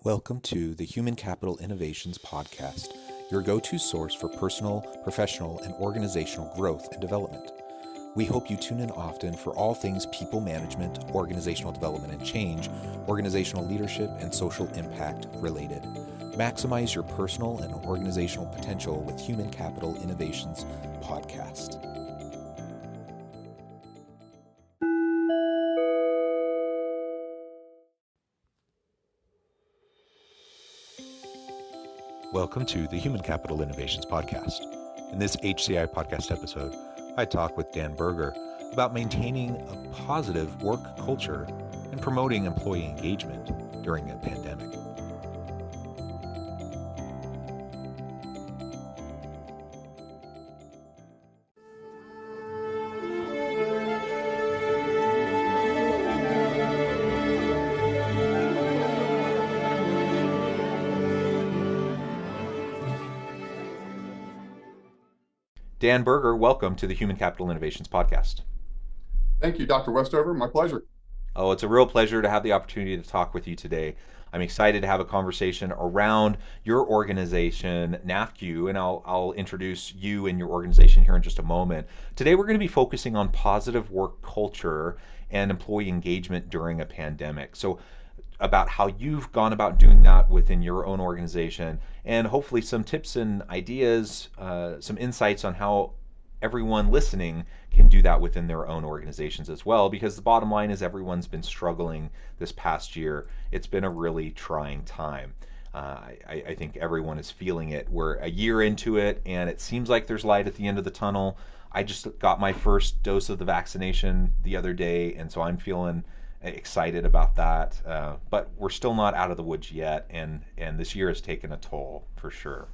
Welcome to the Human Capital Innovations Podcast, your go-to source for personal, professional, and organizational growth and development. We hope you tune in often for all things people management, organizational development and change, organizational leadership, and social impact related. Maximize your personal and organizational potential with Human Capital Innovations Podcast. Welcome to the Human Capital Innovations Podcast. In this HCI podcast episode, I talk with Dan Berger about maintaining a positive work culture and promoting employee engagement during a pandemic. Dan Berger, welcome to the Human Capital Innovations Podcast. Thank you, Dr. Westover. My pleasure. Oh, it's a real pleasure to have the opportunity to talk with you today. I'm excited to have a conversation around your organization, NAFCU, and I'll introduce you and your organization here in just a moment. Today, we're going to be focusing on positive work culture and employee engagement during a pandemic. So, about how you've gone about doing that within your own organization, and hopefully some tips and ideas, some insights on how everyone listening can do that within their own organizations as well, because the bottom line is everyone's been struggling this past year. It's been a really trying time. I think everyone is feeling it. We're a year into it, and it seems like there's light at the end of the tunnel. I just got my first dose of the vaccination the other day, and so I'm feeling excited about that, but we're still not out of the woods yet, and this year has taken a toll for sure.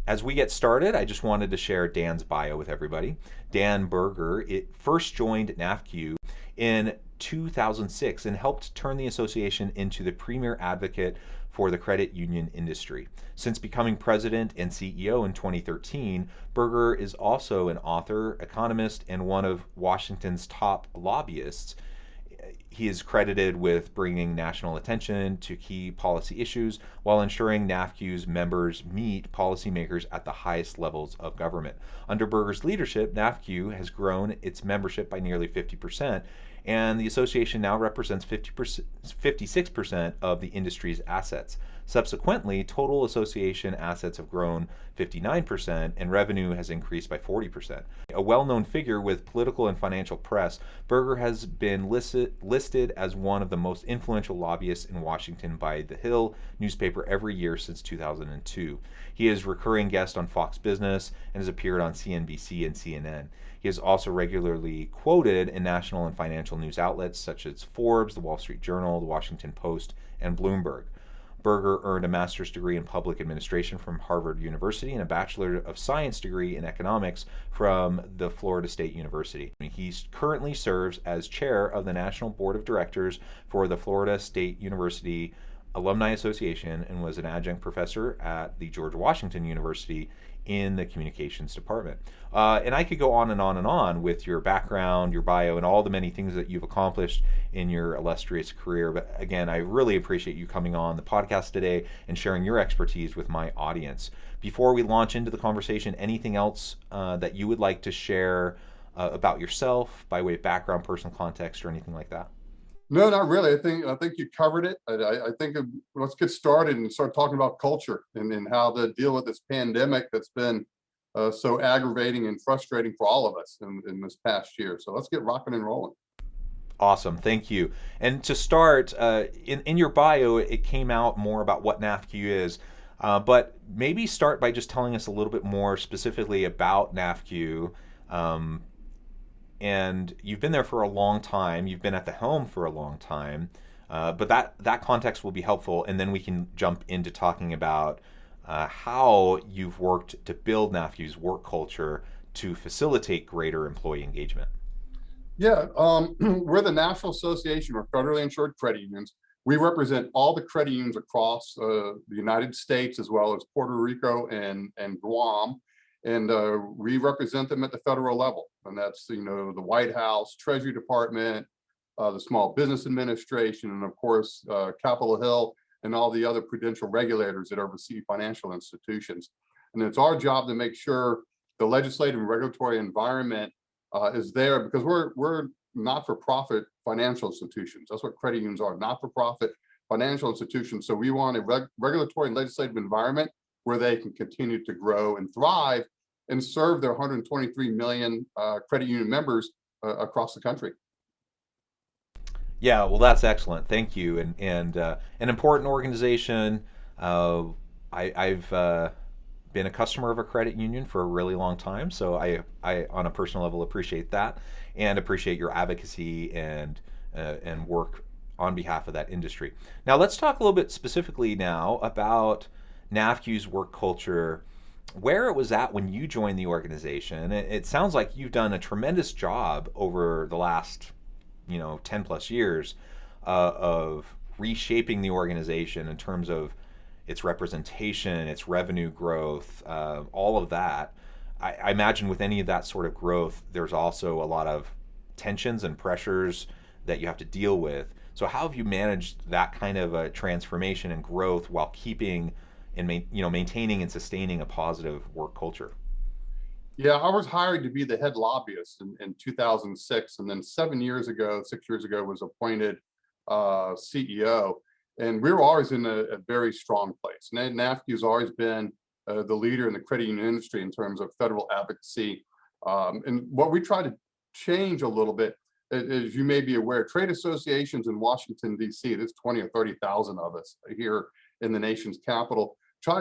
As we get started, I just wanted to share Dan's bio with everybody. Dan Berger first joined NAFCU in 2006 and helped turn the association into the premier advocate for the credit union industry. Since becoming president and CEO in 2013, Berger is also an author, economist, and one of Washington's top lobbyists. He is credited with bringing national attention to key policy issues while ensuring NAFCU's members meet policymakers at the highest levels of government. Under Berger's leadership, NAFCU has grown its membership by nearly 50%, and the association now represents 56% of the industry's assets. Subsequently, total association assets have grown 59% and revenue has increased by 40%. A well-known figure with political and financial press, Berger has been listed as one of the most influential lobbyists in Washington by The Hill newspaper every year since 2002. He is a recurring guest on Fox Business and has appeared on CNBC and CNN. He is also regularly quoted in national and financial news outlets such as Forbes, The Wall Street Journal, The Washington Post, and Bloomberg. Berger earned a master's degree in public administration from Harvard University and a Bachelor of Science degree in economics from the Florida State University. He currently serves as chair of the National Board of Directors for the Florida State University Alumni Association and was an adjunct professor at the George Washington University in the communications department. And I could go on and on and on with your background, your bio, and all the many things that you've accomplished in your illustrious career. But again, I really appreciate you coming on the podcast today and sharing your expertise with my audience. Before we launch into the conversation, anything else that you would like to share about yourself by way of background, personal context, or anything like that? No, not really. I think you covered it. I think let's get started and start talking about culture and how to deal with this pandemic that's been so aggravating and frustrating for all of us in this past year. So let's get rocking and rolling. Awesome, thank you. And to start, in your bio, it came out more about what NAFCU is, but maybe start by just telling us a little bit more specifically about NAFCU. And you've been there for a long time. You've been at the helm for a long time, but that context will be helpful, and then we can jump into talking about how you've worked to build NAFCU's work culture to facilitate greater employee engagement. Yeah, we're the National Association of Federally Insured Credit Unions. We represent all the credit unions across the United States as well as Puerto Rico and Guam. And we represent them at the federal level, and that's the White House, Treasury Department, the Small Business Administration, and of course Capitol Hill and all the other prudential regulators that oversee financial institutions. And it's our job to make sure the legislative and regulatory environment is there, because we're not-for-profit financial institutions. That's what credit unions are, not-for-profit financial institutions. So we want a regulatory and legislative environment where they can continue to grow and thrive and serve their 123 million credit union members across the country. Yeah, well, that's excellent. Thank you. And an important organization. I've been a customer of a credit union for a really long time, so I on a personal level appreciate that and appreciate your advocacy and work on behalf of that industry. Now, let's talk a little bit specifically now about NAFQ's work culture, where it was at when you joined the organization. It sounds like you've done a tremendous job over the last 10 plus years of reshaping the organization in terms of its representation, its revenue growth, all of that. I imagine with any of that sort of growth, there's also a lot of tensions and pressures that you have to deal with. So how have you managed that kind of a transformation and growth while keeping and maintaining and sustaining a positive work culture? Yeah, I was hired to be the head lobbyist in 2006, and then 6 years ago, was appointed CEO. And we were always in a very strong place. NAFQ has always been the leader in the credit union industry in terms of federal advocacy. And what we try to change a little bit, as you may be aware, trade associations in Washington, D.C., there's 20 or 30,000 of us here in the nation's capital,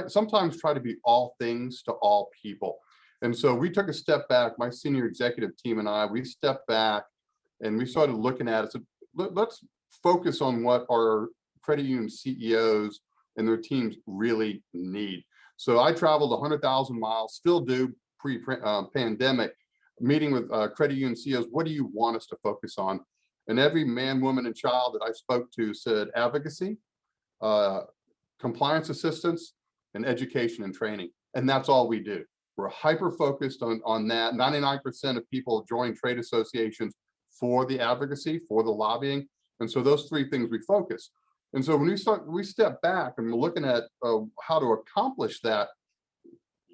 sometimes try to be all things to all people. And so we took a step back, my senior executive team and I, we stepped back and we started looking at it. So let's focus on what our credit union CEOs and their teams really need. So I traveled 100,000 miles, still do pre-pandemic, meeting with credit union CEOs. What do you want us to focus on? And every man, woman, and child that I spoke to said advocacy, compliance assistance, and education and training. And that's all we do. We're hyper-focused on that. 99% of people join trade associations for the advocacy, for the lobbying. And so those three things we focus. And so when we step back and we're looking at how to accomplish that,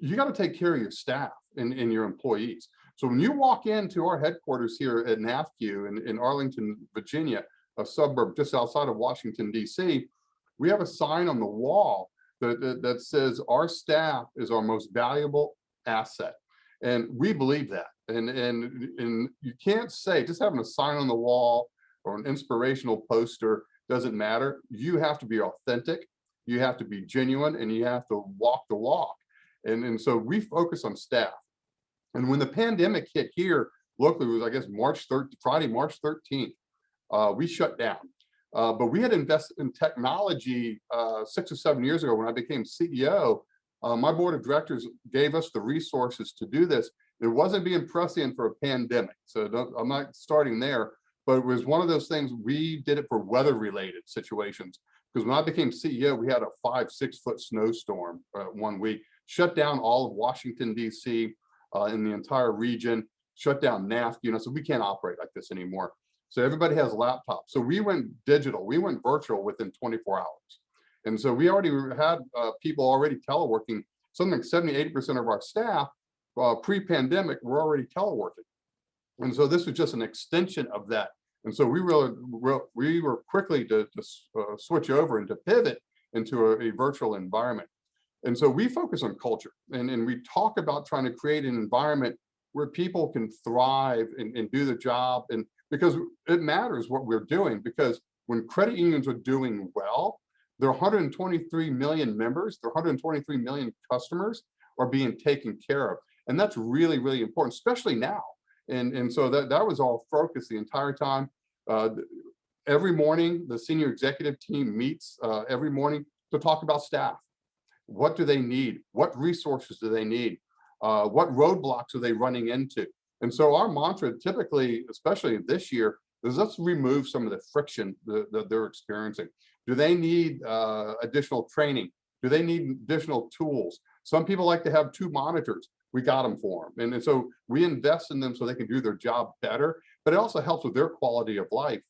you got to take care of your staff and your employees. So when you walk into our headquarters here at NAFQ in Arlington, Virginia, a suburb just outside of Washington, D.C., we have a sign on the wall that says our staff is our most valuable asset. And we believe that. And you can't say just having a sign on the wall or an inspirational poster doesn't matter. You have to be authentic, you have to be genuine, and you have to walk the walk. And so we focus on staff. And when the pandemic hit here locally, it was, I guess, Friday, March 13th, we shut down. But we had invested in technology 6 or 7 years ago when I became CEO. My board of directors gave us the resources to do this. It wasn't being prescient for a pandemic, so I'm not starting there. But it was one of those things, we did it for weather-related situations. Because when I became CEO, we had a 5-6 foot snowstorm 1 week, shut down all of Washington, D.C., in the entire region, shut down NAFQ. So we can't operate like this anymore. So everybody has laptops. So we went digital, we went virtual within 24 hours. And so we already had people already teleworking. Something like 70–80% of our staff pre-pandemic were already teleworking. And so this was just an extension of that. And so we were quickly to switch over and to pivot into a virtual environment. And so we focus on culture, and we talk about trying to create an environment where people can thrive and do the job. And because it matters what we're doing, because when credit unions are doing well, their 123 million members, their 123 million customers are being taken care of. And that's really, really important, especially now. And so that was all focused the entire time. Every morning, the senior executive team meets every morning to talk about staff. What do they need? What resources do they need? What roadblocks are they running into? And so our mantra typically, especially this year, is let's remove some of the friction that they're experiencing. Do they need additional training? Do they need additional tools? Some people like to have 2 monitors. We got them for them. And so we invest in them so they can do their job better, but it also helps with their quality of life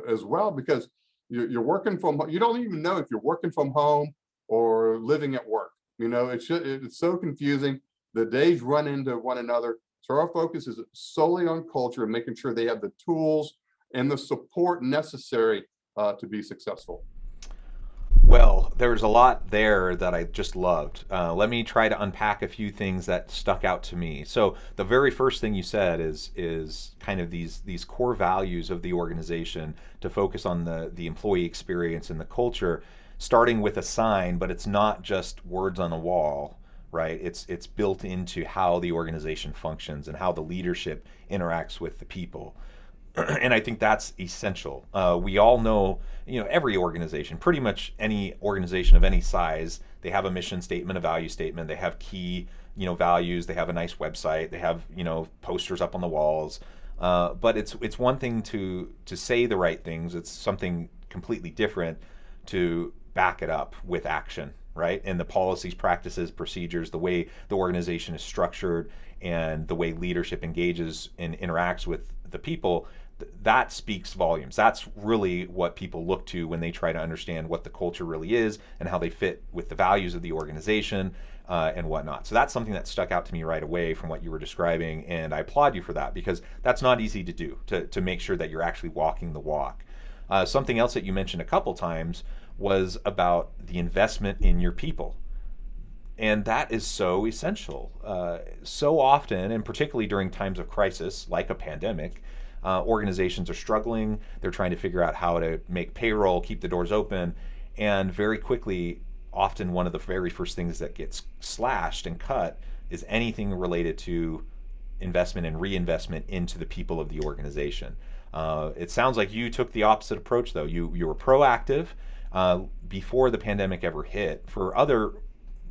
as well, because you're working from, you don't even know if you're working from home or living at work. It's so confusing. The days run into one another. So our focus is solely on culture and making sure they have the tools and the support necessary to be successful. Well, there's a lot there that I just loved. Let me try to unpack a few things that stuck out to me. So the very first thing you said is kind of these core values of the organization to focus on the employee experience and the culture, starting with a sign, but it's not just words on a wall, right? It's built into how the organization functions and how the leadership interacts with the people. And I think that's essential. We all know, every organization, pretty much any organization of any size, they have a mission statement, a value statement. They have key, values. They have a nice website. They have, posters up on the walls. But it's one thing to say the right things. It's something completely different to back it up with action, right? And the policies, practices, procedures, the way the organization is structured, and the way leadership engages and interacts with the people, that speaks volumes. That's really what people look to when they try to understand what the culture really is and how they fit with the values of the organization and whatnot. So that's something that stuck out to me right away from what you were describing, and I applaud you for that, because that's not easy to do, to make sure that you're actually walking the walk. Something else that you mentioned a couple times was about the investment in your people. And that is so essential. So often, and particularly during times of crisis like a pandemic, organizations are struggling. They're trying to figure out how to make payroll, keep the doors open, and very quickly, often one of the very first things that gets slashed and cut is anything related to investment and reinvestment into the people of the organization. It sounds like you took the opposite approach, though. You were proactive before the pandemic ever hit for other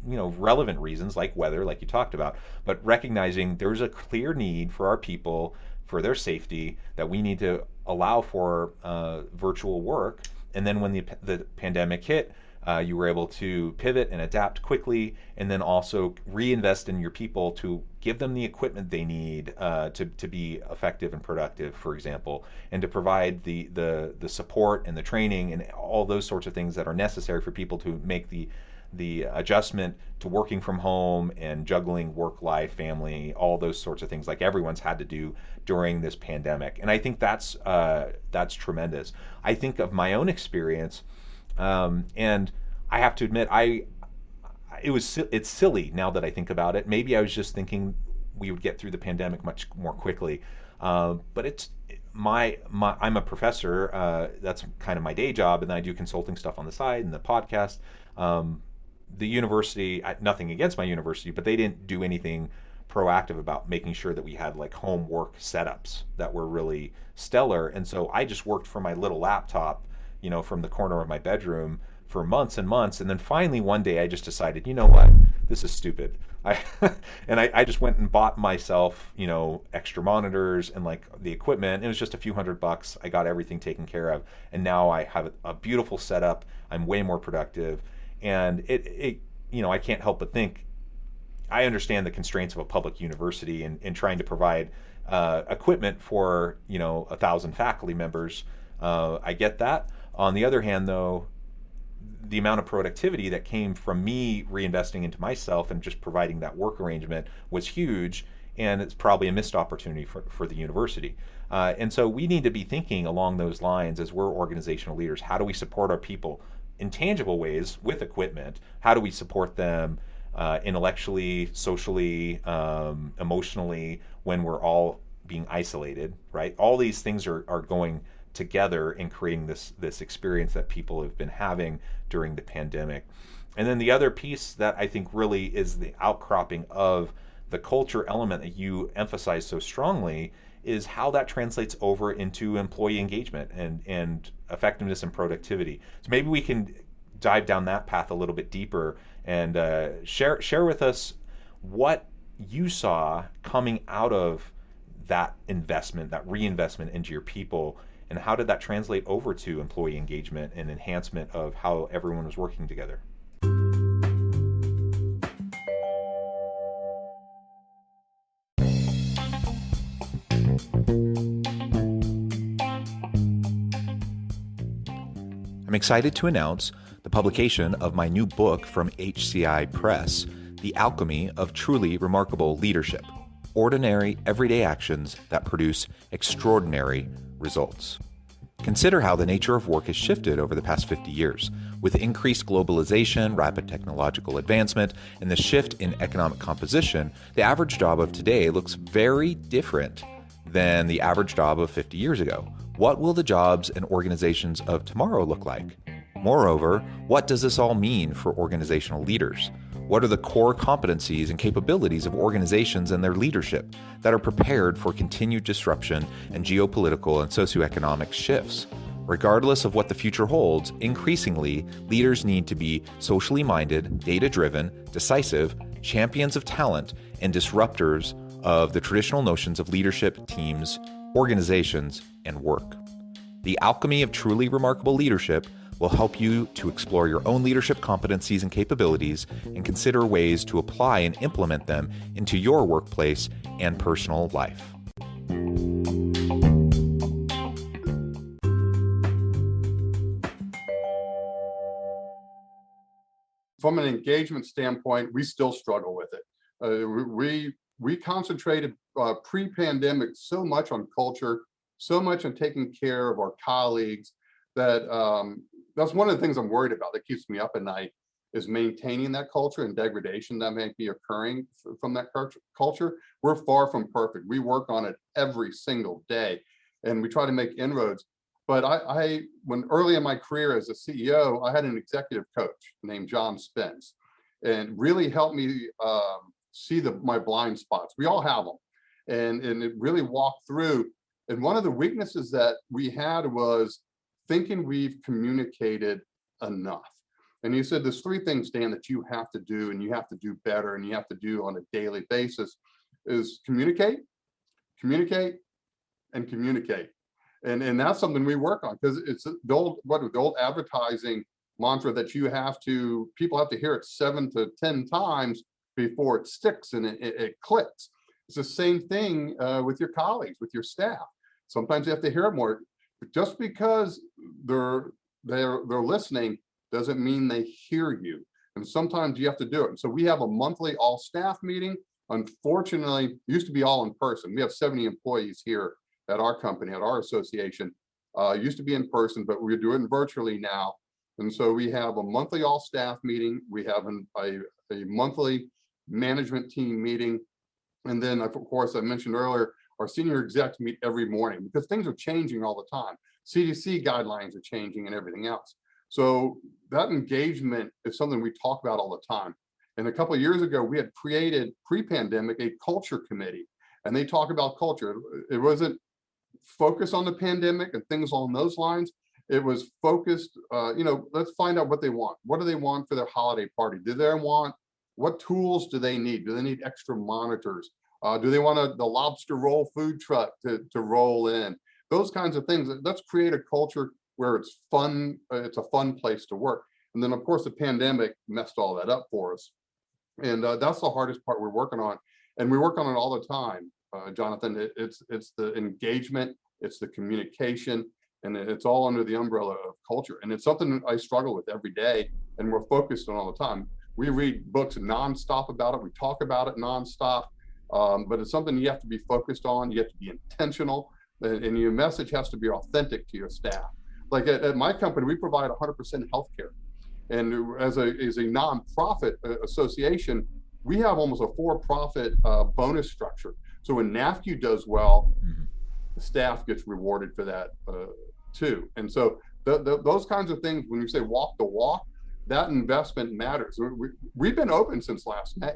relevant reasons like weather, like you talked about, but recognizing there's a clear need for our people, for their safety, that we need to allow for virtual work. And then when the pandemic hit, you were able to pivot and adapt quickly, and then also reinvest in your people to give them the equipment they need to be effective and productive, for example, and to provide the support and the training and all those sorts of things that are necessary for people to make the adjustment to working from home and juggling work life, family, all those sorts of things like everyone's had to do during this pandemic. And I think that's tremendous. I think of my own experience, and I have to admit, it's silly now that I think about it. Maybe I was just thinking we would get through the pandemic much more quickly, but I'm a professor. That's kind of my day job, and then I do consulting stuff on the side and the podcast. The university, nothing against my university, but they didn't do anything proactive about making sure that we had like home work setups that were really stellar. And so I just worked from my little laptop, from the corner of my bedroom for months and months. And then finally one day I just decided, you know what, this is stupid. I just went and bought myself, extra monitors and like the equipment. It was just a few $100. I got everything taken care of. And now I have a beautiful setup. I'm way more productive. And I can't help but think, I understand the constraints of a public university and trying to provide equipment for 1,000 faculty members. I get that. On the other hand, though, the amount of productivity that came from me reinvesting into myself and just providing that work arrangement was huge, and it's probably a missed opportunity for the university. And so we need to be thinking along those lines as we're organizational leaders. How do we support our people in tangible ways with equipment? How do we support them intellectually, socially, emotionally, when we're all being isolated, right? All these things are going together in creating this experience that people have been having during the pandemic. And then the other piece that I think really is the outcropping of the culture element that you emphasize so strongly is how that translates over into employee engagement and effectiveness and productivity. So maybe we can dive down that path a little bit deeper and share with us what you saw coming out of that investment, that reinvestment into your people, and how did that translate over to employee engagement and enhancement of how everyone was working together? excited to announce the publication of my new book from HCI Press, The Alchemy of Truly Remarkable Leadership: Ordinary, Everyday Actions That Produce Extraordinary Results. Consider how the nature of work has shifted over the past 50 years. With increased globalization, rapid technological advancement, and the shift in economic composition, the average job of today looks very different than the average job of 50 years ago. What will the jobs and organizations of tomorrow look like? Moreover, what does this all mean for organizational leaders? What are the core competencies and capabilities of organizations and their leadership that are prepared for continued disruption and geopolitical and socioeconomic shifts? Regardless of what the future holds, increasingly, leaders need to be socially minded, data-driven, decisive, champions of talent, and disruptors of the traditional notions of leadership, teams, organizations, and work. The Alchemy of Truly Remarkable Leadership will help you to explore your own leadership competencies and capabilities and consider ways to apply and implement them into your workplace and personal life. From an engagement standpoint, we still struggle with it. We concentrated pre-pandemic so much on culture, so much on taking care of our colleagues, that that's one of the things I'm worried about that keeps me up at night, is maintaining that culture and degradation that may be occurring from that culture. We're far from perfect. We work on it every single day, and we try to make inroads. But when early in my career as a CEO, I had an executive coach named John Spence, and really helped me see my blind spots. We all have them, and it really walked through. And one of the weaknesses that we had was thinking we've communicated enough. And he said, there's three things, Dan, that you have to do, and you have to do better, and you have to do on a daily basis, is communicate, communicate, and communicate. And that's something we work on, because it's the old advertising mantra that people have to hear it 7 to 10 times before it sticks and it clicks. It's the same thing with your colleagues, with your staff. Sometimes you have to hear it more. But just because they're listening doesn't mean they hear you. And sometimes you have to do it. And so we have a monthly all staff meeting. Unfortunately, it used to be all in person. We have 70 employees here at our company, at our association. Used to be in person, but we're doing it virtually now. And so we have a monthly all staff meeting. We have a monthly management team meeting. And then, of course, I mentioned earlier, our senior execs meet every morning, because things are changing all the time. CDC guidelines are changing and everything else. So that engagement is something we talk about all the time. And a couple of years ago, we had created pre-pandemic a culture committee, and they talk about culture. It wasn't focused on the pandemic and things along those lines. It was focused, let's find out what they want. What do they want for their holiday party? What tools do they need? Do they need extra monitors? Do they want the lobster roll food truck to roll in? Those kinds of things. Let's create a culture where it's fun. It's a fun place to work. And then, of course, the pandemic messed all that up for us. And that's the hardest part we're working on. And we work on it all the time, Jonathan. It's the engagement, it's the communication, and it's all under the umbrella of culture. And it's something I struggle with every day, and we're focused on all the time. We read books nonstop about it. We talk about it nonstop. But it's something you have to be focused on. You have to be intentional, and your message has to be authentic to your staff. Like at my company, we provide 100% healthcare. And as a nonprofit association, we have almost a for-profit bonus structure. So when NAFCU does well, the staff gets rewarded for that too. And so those kinds of things, when you say walk the walk, that investment matters. We've been open since last May.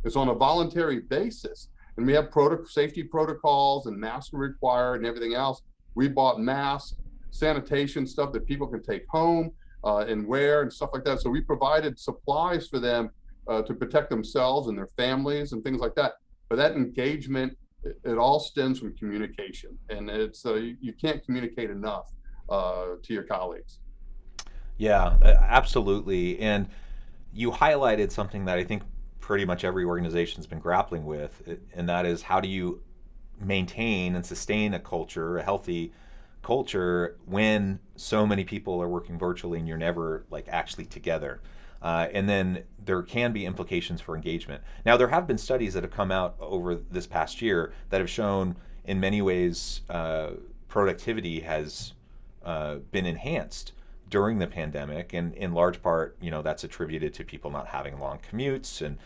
It's on a voluntary basis, and we have safety protocols, and masks are required and everything else. We bought masks, sanitation stuff that people can take home and wear and stuff like that. So we provided supplies for them to protect themselves and their families and things like that. But that engagement, it all stems from communication, and it's you can't communicate enough to your colleagues. Yeah, absolutely. And you highlighted something that I think pretty much every organization's been grappling with, and that is, how do you maintain and sustain a culture, a healthy culture when so many people are working virtually and you're never like actually together. And then there can be implications for engagement. Now, there have been studies that have come out over this past year that have shown, in many ways, productivity has been enhanced during the pandemic, and in large part, that's attributed to people not having long commutes and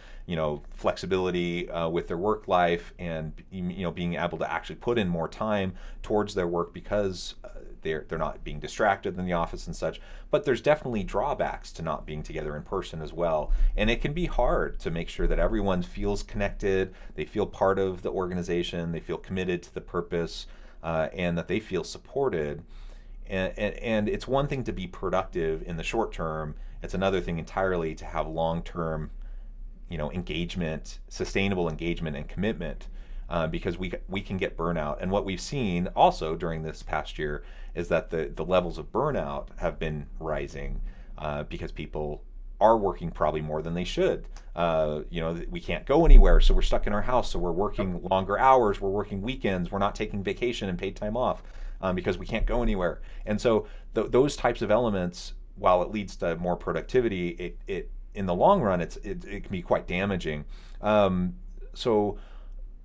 flexibility with their work life, and being able to actually put in more time towards their work because they're not being distracted in the office and such. But there's definitely drawbacks to not being together in person as well, and it can be hard to make sure that everyone feels connected, they feel part of the organization, they feel committed to the purpose, and that they feel supported. And it's one thing to be productive in the short term. It's another thing entirely to have long-term, engagement, sustainable engagement and commitment, because we can get burnout. And what we've seen also during this past year is that the levels of burnout have been rising, because people are working probably more than they should. We can't go anywhere, so we're stuck in our house. So we're working longer hours. We're working weekends. We're not taking vacation and paid time off, because we can't go anywhere. And so those types of elements, while it leads to more productivity, it in the long run, it can be quite damaging. So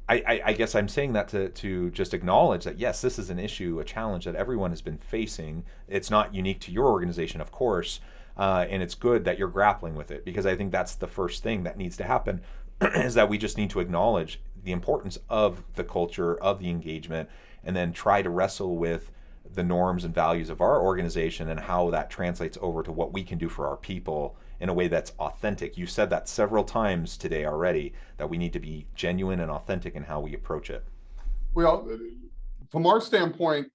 I guess I'm saying that to just acknowledge that, yes, this is an issue, a challenge that everyone has been facing. It's not unique to your organization, of course, and it's good that you're grappling with it, because I think that's the first thing that needs to happen is that we just need to acknowledge the importance of the culture, of the engagement, and then try to wrestle with the norms and values of our organization and how that translates over to what we can do for our people in a way that's authentic. You said that several times today already, that we need to be genuine and authentic in how we approach it. Well, from our standpoint,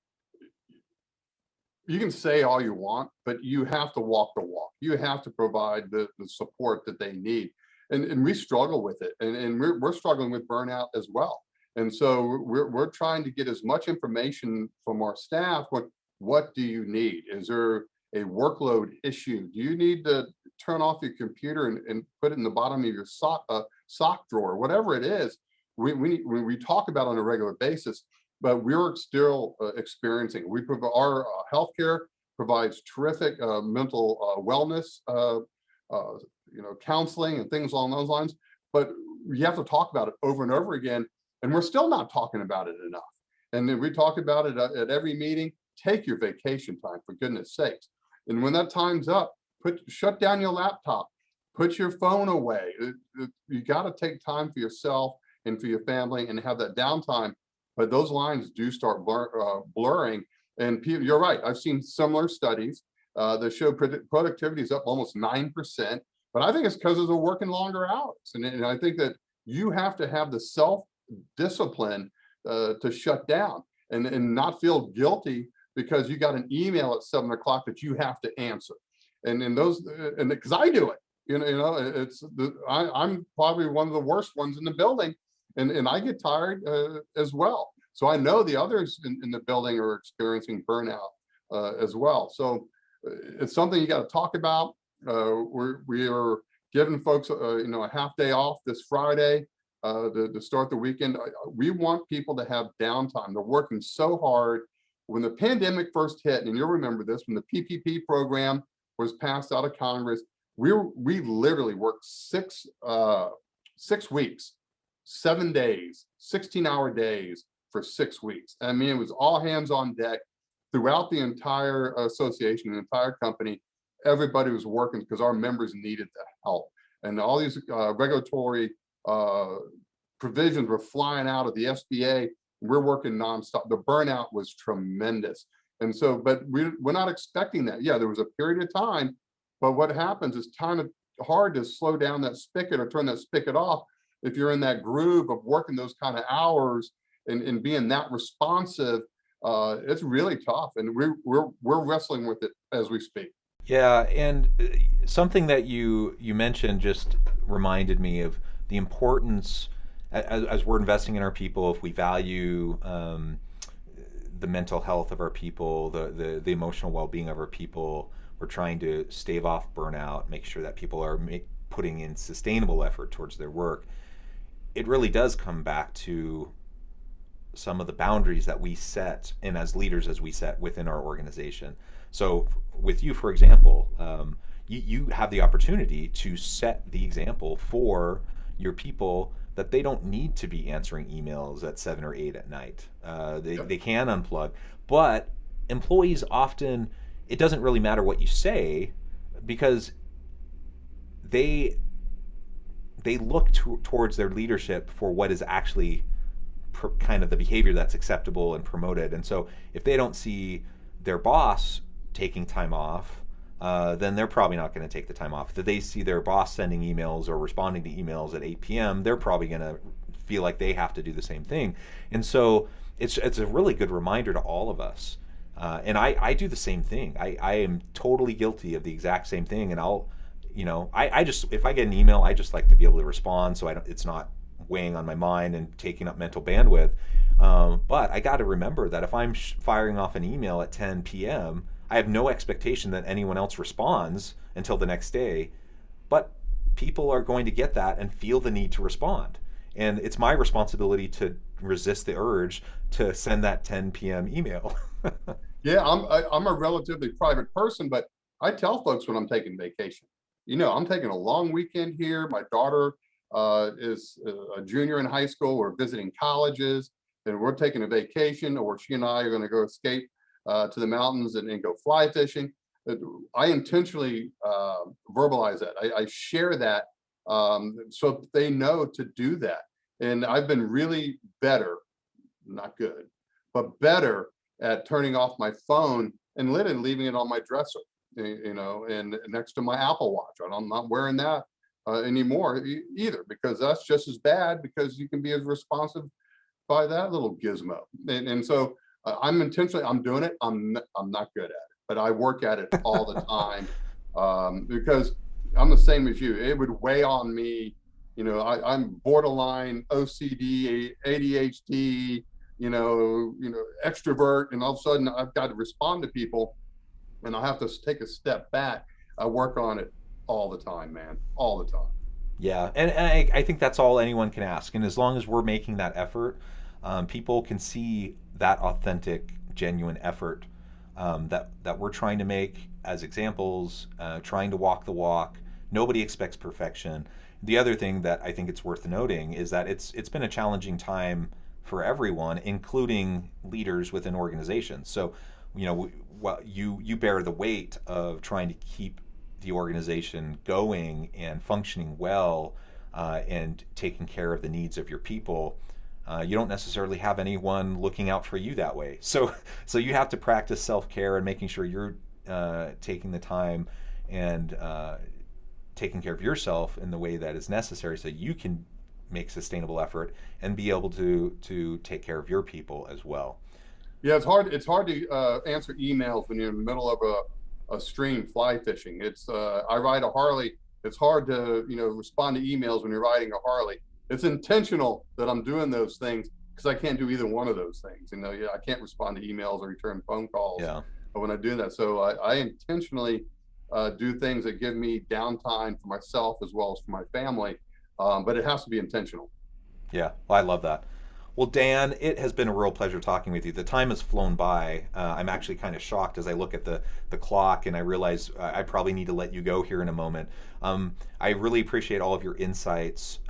you can say all you want, but you have to walk the walk. You have to provide the support that they need. And we struggle with it. And we're struggling with burnout as well. And so we're trying to get as much information from our staff. What do you need? Is there a workload issue? Do you need to turn off your computer and put it in the bottom of your sock drawer? Whatever it is, we talk about on a regular basis, but we're still experiencing. We provide our healthcare provides terrific mental wellness, counseling and things along those lines. But you have to talk about it over and over again, and we're still not talking about it enough. And then we talk about it at every meeting. Take your vacation time, for goodness sakes. And when that time's up, shut down your laptop, put your phone away. You got to take time for yourself and for your family and have that downtime. But those lines do start blurring. And you're right. I've seen similar studies that show productivity is up almost 9%. But I think it's because they're working longer hours. And I think that you have to have the self-discipline to shut down and not feel guilty because you got an email at 7 o'clock that you have to answer. And because I do it, I'm probably one of the worst ones in the building, and I get tired as well. So I know the others in the building are experiencing burnout as well. So it's something you got to talk about. We are giving folks a half day off this Friday to start the weekend. We want people to have downtime. They're working so hard. When the pandemic first hit, and you'll remember this, when the PPP program was passed out of Congress, we literally worked 6 weeks, 7 days, 16-hour days for 6 weeks. I mean, it was all hands on deck throughout the entire association, the entire company. Everybody was working because our members needed the help, and all these regulatory provisions were flying out of the SBA. We're working nonstop. The burnout was tremendous. And so, but we're not expecting that. Yeah, there was a period of time, but what happens is kind of hard to slow down that spigot or turn that spigot off if you're in that groove of working those kind of hours and being that responsive. It's really tough, and we're wrestling with it as we speak. Yeah, and something that you mentioned just reminded me of the importance, as we're investing in our people, if we value the mental health of our people, the emotional well-being of our people, we're trying to stave off burnout, make sure that people are putting in sustainable effort towards their work. It really does come back to some of the boundaries that we set, and as leaders as we set within our organization. So with you, for example, you have the opportunity to set the example for your people that they don't need to be answering emails at 7 or 8 at night. Yep. They can unplug, but employees often, it doesn't really matter what you say because they they look towards their leadership for what is actually kind of the behavior that's acceptable and promoted. And so if they don't see their boss taking time off, then they're probably not going to take the time off. If they see their boss sending emails or responding to emails at 8 p.m., they're probably going to feel like they have to do the same thing. And so it's a really good reminder to all of us. And I do the same thing. I am totally guilty of the exact same thing. And I just, if I get an email, I just like to be able to respond so it's not weighing on my mind and taking up mental bandwidth. But I got to remember that if I'm firing off an email at 10 p.m., I have no expectation that anyone else responds until the next day. But people are going to get that and feel the need to respond. And it's my responsibility to resist the urge to send that 10 p.m. email. Yeah, I'm a relatively private person, but I tell folks when I'm taking vacation. I'm taking a long weekend here. My daughter is a junior in high school. We're visiting colleges, and we're taking a vacation, or she and I are going to go escape to the mountains and go fly fishing. I intentionally verbalize that. I share that so they know to do that. And I've been really better, not good, but better at turning off my phone and literally leaving it on my dresser, and next to my Apple Watch. I'm not wearing that anymore either, because that's just as bad, because you can be as responsive by that little gizmo. And so I'm doing it. I'm not good at it, but I work at it all the time because I'm the same as you. It would weigh on me. I'm borderline OCD, ADHD, extrovert, and all of a sudden I've got to respond to people, and I have to take a step back. I work on it all the time, man, all the time. Yeah, and I think that's all anyone can ask. And as long as we're making that effort, people can see that authentic, genuine effort that we're trying to make as examples, trying to walk the walk. Nobody expects perfection. The other thing that I think it's worth noting is that it's been a challenging time for everyone, including leaders within organizations. So, you bear the weight of trying to keep the organization going and functioning well, and taking care of the needs of your people. You don't necessarily have anyone looking out for you that way. So you have to practice self-care and making sure you're taking the time and taking care of yourself in the way that is necessary so you can make sustainable effort and be able to take care of your people as well. Yeah, it's hard to answer emails when you're in the middle of a stream fly fishing. I ride a Harley. It's hard to respond to emails when you're riding a Harley. It's intentional that I'm doing those things, because I can't do either one of those things. Yeah, I can't respond to emails or return phone calls Yeah. when I do that. So I intentionally do things that give me downtime for myself as well as for my family. But it has to be intentional. Yeah, well, I love that. Well, Dan, it has been a real pleasure talking with you. The time has flown by. I'm actually kind of shocked as I look at the clock and I realize I probably need to let you go here in a moment. I really appreciate all of your insights,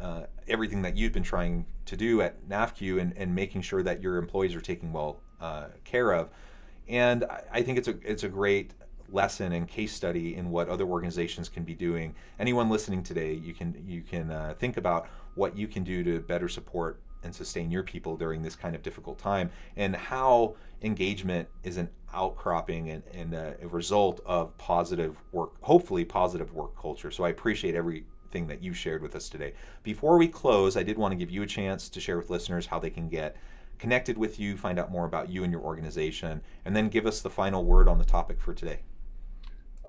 everything that you've been trying to do at NAFQ, and making sure that your employees are taken well care of. And I think it's a great lesson and case study in what other organizations can be doing. Anyone listening today, you can think about what you can do to better support and sustain your people during this kind of difficult time, and how engagement is an outcropping and a result of positive work, hopefully positive work culture. So I appreciate everything that you shared with us today. Before we close, I did want to give you a chance to share with listeners how they can get connected with you, find out more about you and your organization, and then give us the final word on the topic for today.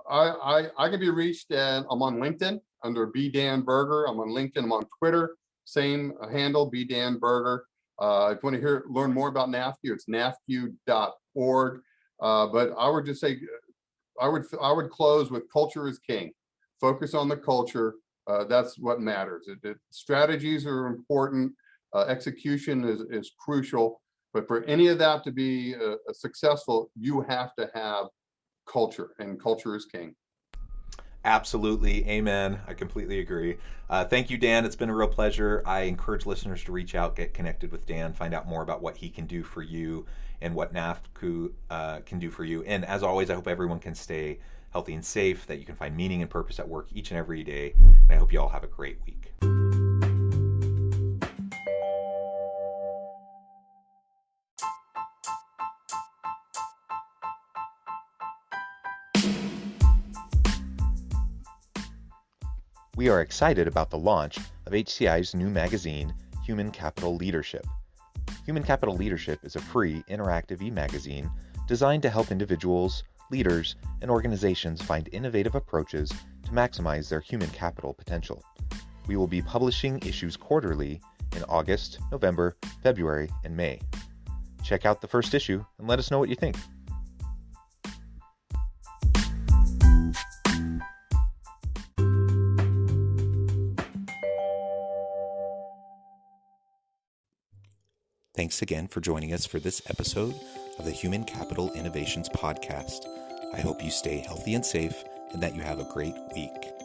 I can be reached, and I'm on LinkedIn under B Dan Berger. I'm on LinkedIn. I'm on Twitter, same handle, B Dan Berger. If you want to learn more about NAFQ, it's nafq.org. But I would just say, I would close with culture is king. Focus on the culture. That's what matters. Strategies are important. Execution is crucial. But for any of that to be successful, you have to have culture, and culture is king. Absolutely. Amen. I completely agree. Thank you, Dan. It's been a real pleasure. I encourage listeners to reach out, get connected with Dan, find out more about what he can do for you and what NAFCU can do for you. And as always, I hope everyone can stay healthy and safe, that you can find meaning and purpose at work each and every day. And I hope you all have a great week. We are excited about the launch of HCI's new magazine, Human Capital Leadership. Human Capital Leadership is a free, interactive e-magazine designed to help individuals, leaders, and organizations find innovative approaches to maximize their human capital potential. We will be publishing issues quarterly in August, November, February, and May. Check out the first issue and let us know what you think. Thanks again for joining us for this episode of the Human Capital Innovations Podcast. I hope you stay healthy and safe and that you have a great week.